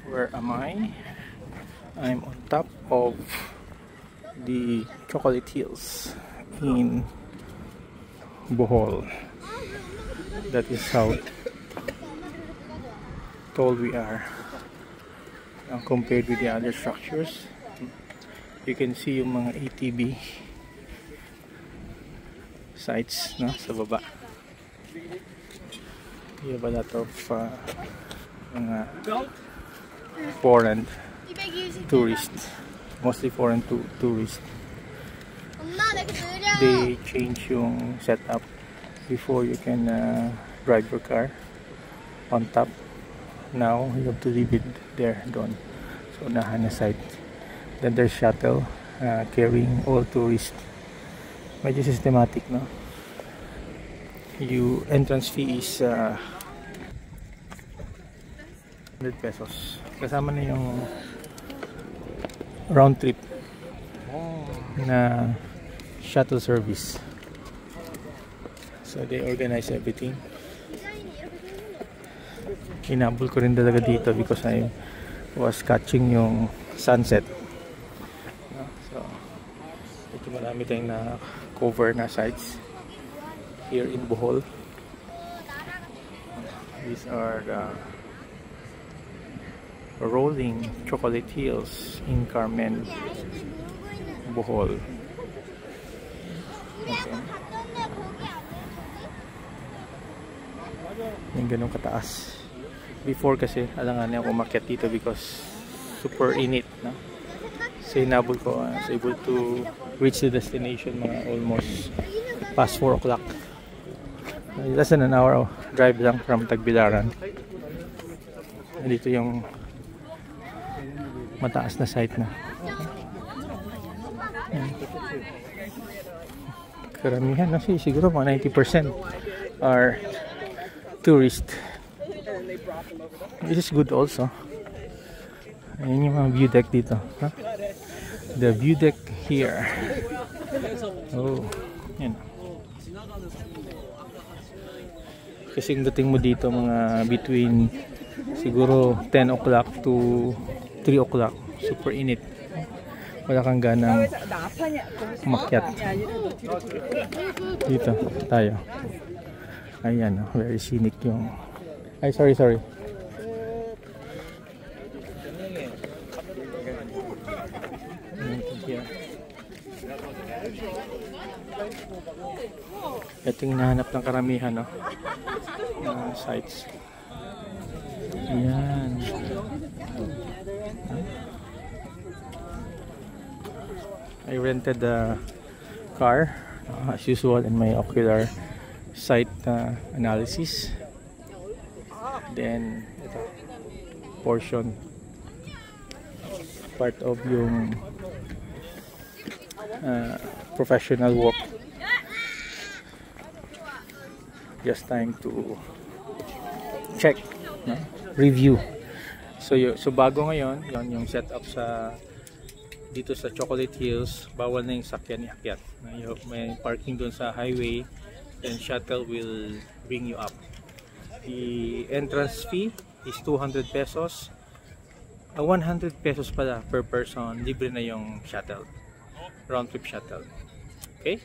Where am I? I'm on top of the Chocolate Hills in Bohol. That is how tall we are compared with the other structures. You can see yung mga ATV sites, no, sa baba. You have a lot of mga foreign tourists, mostly foreign tourists. They change yung setup before you can drive your car on top. Now you have to leave it there, doon. So unahan na side. Then there's shuttle carrying all tourists. Medyo systematic, no? Yung entrance fee is 100 pesos. Kasama na yung round trip na shuttle service. So they organize everything. Hinabol ko rin talaga dito because I was catching yung sunset. So ito marami tayong na cover na sites here in Bohol. These are the rolling chocolate hills in Carmen, Bohol. Okay. Yung ganun kataas. Before kasi alangan ako umakyat dito because super init, no? So hinabol ko, I was able to reach the destination mga almost past 4 o'clock. Less than an hour drive lang from Tagbilaran. Dito yung mataas na site na. Karamihan na siguro mga 90% are tourist. This is good also. Ayan yung mga view deck dito, huh? The view deck here. Oh, yan. Kasi yung dating mo dito mga between siguro 10 o'clock to 3 o'clock, super init. Wala kang ganang umakyat. Dito tayo. Ayan, very scenic yung... Ay, sorry. Ito yung hinahanap ng karamihan, no? Sites. Ayan. I rented a car as usual in my ocular sight analysis. Then ito, portion part of yung professional walk. Just time to check, no? Review. So bago ngayon, yung setup sa dito sa Chocolate Hills, bawal na yung sakyan iakyat. May parking doon sa highway, then shuttle will bring you up. The entrance fee is 200 pesos. 100 pesos pala per person, libre na yung shuttle, round trip shuttle. Okay?